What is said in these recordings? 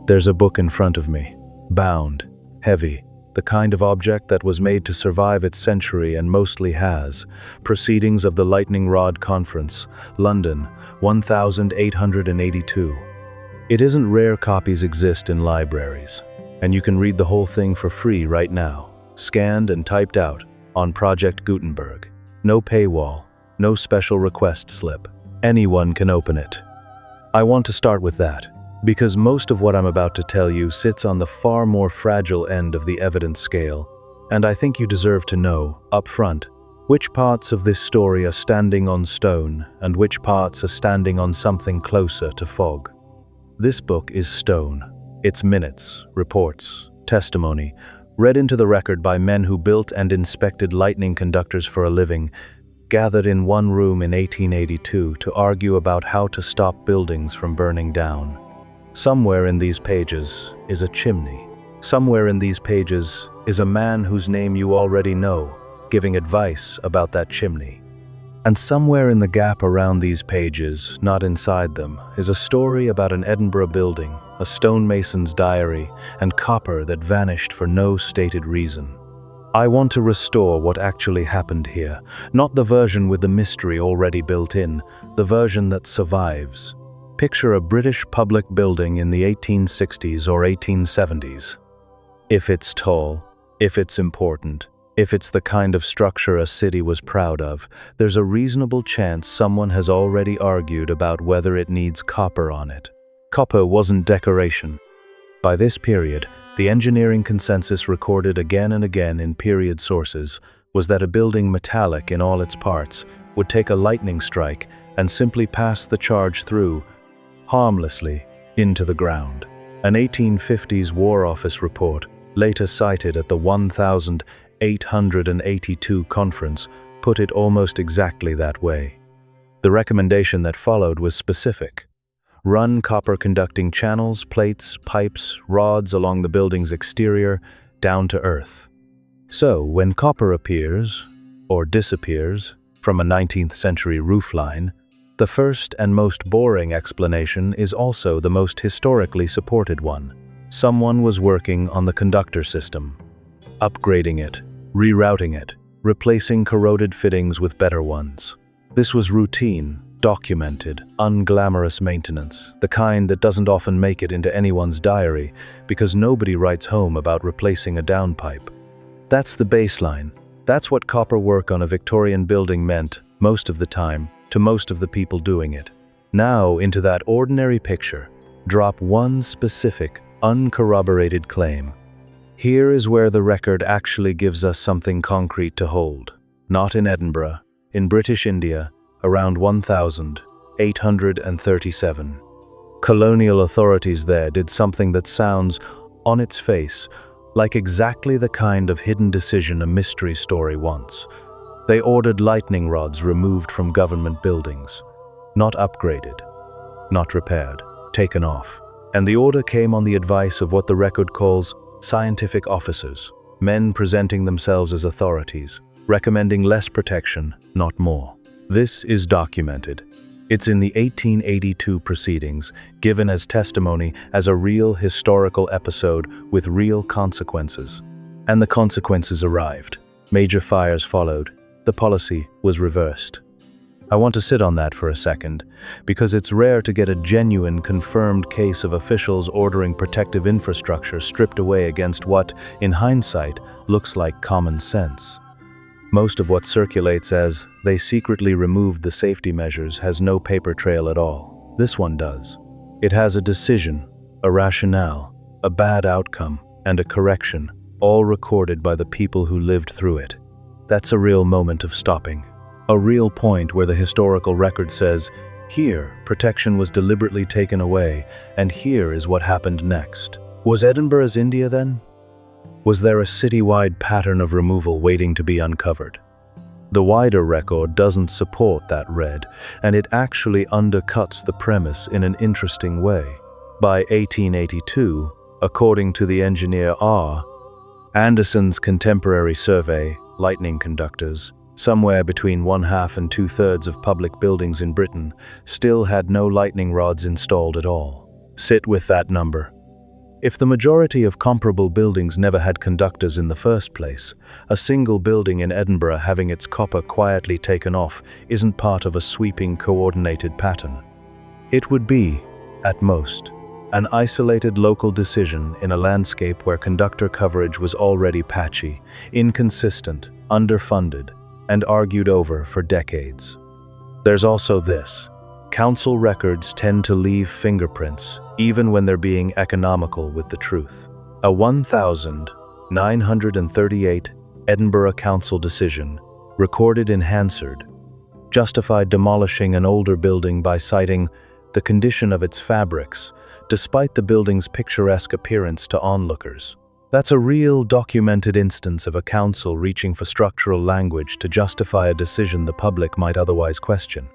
There's a book in front of me, bound, heavy, the kind of object that was made to survive its century and mostly has. Proceedings of the Lightning Rod Conference, London, 1882. It isn't rare copies exist in libraries, and you can read the whole thing for free right now, scanned and typed out, on Project Gutenberg. No paywall, no special request slip. Anyone can open it. I want to start with that, because most of what I'm about to tell you sits on the far more fragile end of the evidence scale, and I think you deserve to know, up front, which parts of this story are standing on stone and which parts are standing on something closer to fog. This book is stone. It's minutes, reports, testimony, read into the record by men who built and inspected lightning conductors for a living, gathered in one room in 1882 to argue about how to stop buildings from burning down. Somewhere in these pages is a chimney. Somewhere in these pages is a man whose name you already know, giving advice about that chimney. And somewhere in the gap around these pages, not inside them, is a story about an Edinburgh building, a stonemason's diary, and copper that vanished for no stated reason. I want to restore what actually happened here, not the version with the mystery already built in, the version that survives. Picture a British public building in the 1860s or 1870s. If it's tall, if it's important, if it's the kind of structure a city was proud of, there's a reasonable chance someone has already argued about whether it needs copper on it. Copper wasn't decoration. By this period, the engineering consensus recorded again and again in period sources was that a building metallic in all its parts would take a lightning strike and simply pass the charge through, harmlessly, into the ground. An 1850s War Office report, later cited at the 1882 conference, put it almost exactly that way. The recommendation that followed was specific. Run copper conducting channels, plates, pipes, rods along the building's exterior, down to earth. So, when copper appears, or disappears, from a 19th century roofline, the first and most boring explanation is also the most historically supported one. Someone was working on the conductor system, upgrading it, rerouting it, replacing corroded fittings with better ones. This was routine, documented, unglamorous maintenance, the kind that doesn't often make it into anyone's diary because nobody writes home about replacing a downpipe. That's the baseline. That's what copper work on a Victorian building meant, most of the time, to most of the people doing it. Now, into that ordinary picture, drop one specific, uncorroborated claim. Here is where the record actually gives us something concrete to hold. Not in Edinburgh, in British India, around 1837. Colonial authorities there did something that sounds, on its face, like exactly the kind of hidden decision a mystery story wants. They ordered lightning rods removed from government buildings, not upgraded, not repaired, taken off. And the order came on the advice of what the record calls scientific officers, men presenting themselves as authorities, recommending less protection, not more. This is documented. It's in the 1882 proceedings, given as testimony as a real historical episode with real consequences. And the consequences arrived. Major fires followed. The policy was reversed. I want to sit on that for a second, because it's rare to get a genuine, confirmed case of officials ordering protective infrastructure stripped away against what, in hindsight, looks like common sense. Most of what circulates as they secretly removed the safety measures has no paper trail at all. This one does. It has a decision, a rationale, a bad outcome, and a correction, all recorded by the people who lived through it. That's a real moment of stopping. A real point where the historical record says, here, protection was deliberately taken away, and here is what happened next. Was Edinburgh as India then? Was there a citywide pattern of removal waiting to be uncovered? The wider record doesn't support that read, and it actually undercuts the premise in an interesting way. By 1882, according to the engineer R. Anderson's contemporary survey, lightning conductors, somewhere between 1/2 and 2/3 of public buildings in Britain still had no lightning rods installed at all. Sit with that number. If the majority of comparable buildings never had conductors in the first place, a single building in Edinburgh having its copper quietly taken off isn't part of a sweeping, coordinated pattern. It would be, at most, an isolated local decision in a landscape where conductor coverage was already patchy, inconsistent, underfunded, and argued over for decades. There's also this. Council records tend to leave fingerprints, even when they're being economical with the truth. A 1938 Edinburgh Council decision, recorded in Hansard, justified demolishing an older building by citing the condition of its fabrics, despite the building's picturesque appearance to onlookers. That's a real documented instance of a council reaching for structural language to justify a decision the public might otherwise question.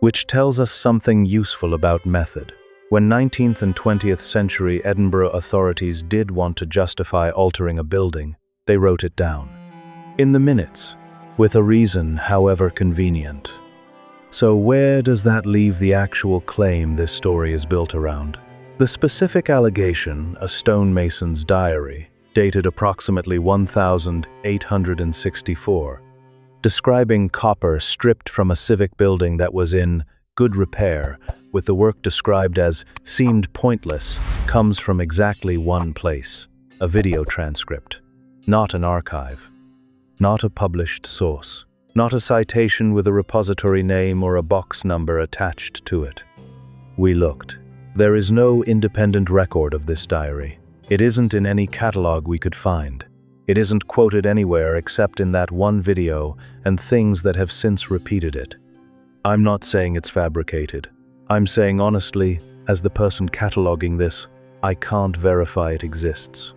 Which tells us something useful about method. When 19th and 20th century Edinburgh authorities did want to justify altering a building, they wrote it down. In the minutes, with a reason however convenient. So where does that leave the actual claim this story is built around? The specific allegation, a stonemason's diary, dated approximately 1864, describing copper stripped from a civic building that was in good repair, with the work described as seemed pointless, comes from exactly one place: a video transcript, not an archive, not a published source, not a citation with a repository name or a box number attached to it. We looked. There is no independent record of this diary. It isn't in any catalogue we could find. It isn't quoted anywhere except in that one video and things that have since repeated it. I'm not saying it's fabricated. I'm saying honestly, as the person cataloging this, I can't verify it exists.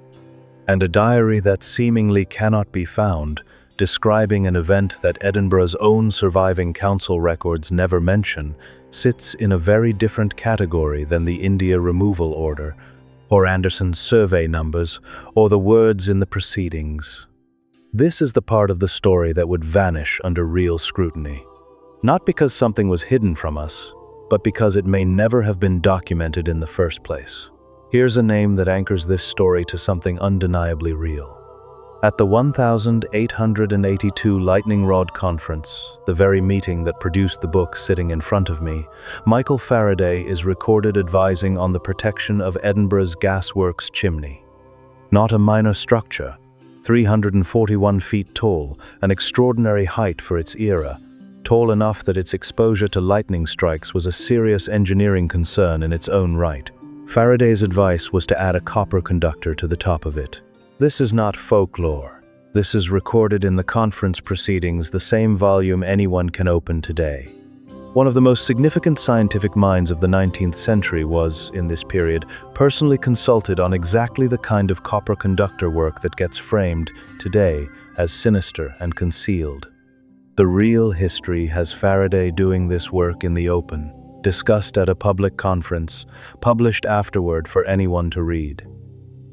And a diary that seemingly cannot be found, describing an event that Edinburgh's own surviving council records never mention, sits in a very different category than the India removal order, or Anderson's survey numbers, or the words in the proceedings. This is the part of the story that would vanish under real scrutiny. Not because something was hidden from us, but because it may never have been documented in the first place. Here's a name that anchors this story to something undeniably real. At the 1882 Lightning Rod Conference, the very meeting that produced the book sitting in front of me, Michael Faraday is recorded advising on the protection of Edinburgh's gasworks chimney. Not a minor structure, 341 feet tall, an extraordinary height for its era, tall enough that its exposure to lightning strikes was a serious engineering concern in its own right. Faraday's advice was to add a copper conductor to the top of it. This is not folklore. This is recorded in the conference proceedings, the same volume anyone can open today. One of the most significant scientific minds of the 19th century was, in this period, personally consulted on exactly the kind of copper conductor work that gets framed today as sinister and concealed. The real history has Faraday doing this work in the open, discussed at a public conference, published afterward for anyone to read.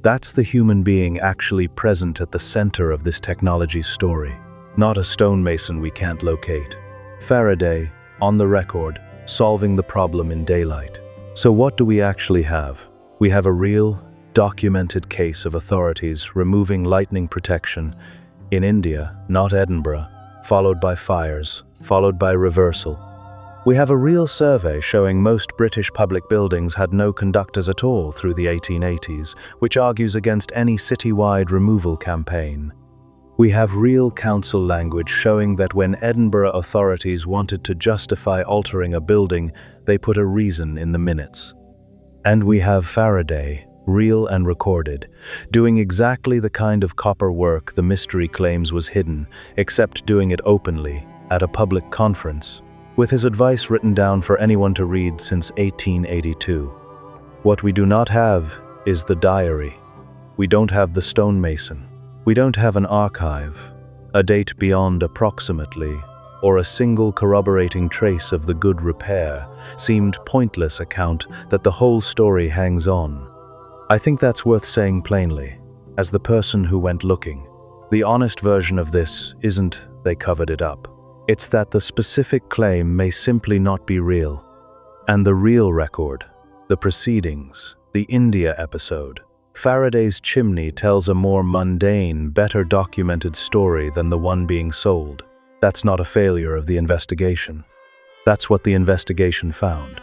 That's the human being actually present at the center of this technology story, not a stonemason we can't locate. Faraday, on the record, solving the problem in daylight. So what do we actually have? We have a real, documented case of authorities removing lightning protection in India, not Edinburgh, followed by fires, followed by reversal. We have a real survey showing most British public buildings had no conductors at all through the 1880s, which argues against any citywide removal campaign. We have real council language showing that when Edinburgh authorities wanted to justify altering a building, they put a reason in the minutes. And we have Faraday, real and recorded, doing exactly the kind of copper work the mystery claims was hidden, except doing it openly, at a public conference, with his advice written down for anyone to read since 1882. What we do not have is the diary. We don't have the stonemason. We don't have an archive, a date beyond approximately, or a single corroborating trace of the good repair, seemed pointless account that the whole story hangs on. I think that's worth saying plainly, as the person who went looking. The honest version of this isn't they covered it up. It's that the specific claim may simply not be real. And the real record, the proceedings, the India episode, Faraday's chimney tells a more mundane, better documented story than the one being sold. That's not a failure of the investigation. That's what the investigation found.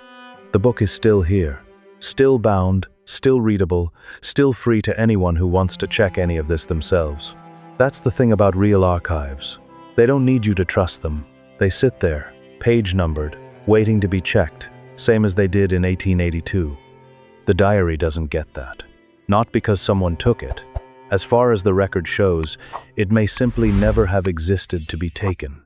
The book is still here, still bound, still readable, still free to anyone who wants to check any of this themselves. That's the thing about real archives. They don't need you to trust them. They sit there, page-numbered, waiting to be checked, same as they did in 1882. The diary doesn't get that. Not because someone took it. As far as the record shows, it may simply never have existed to be taken.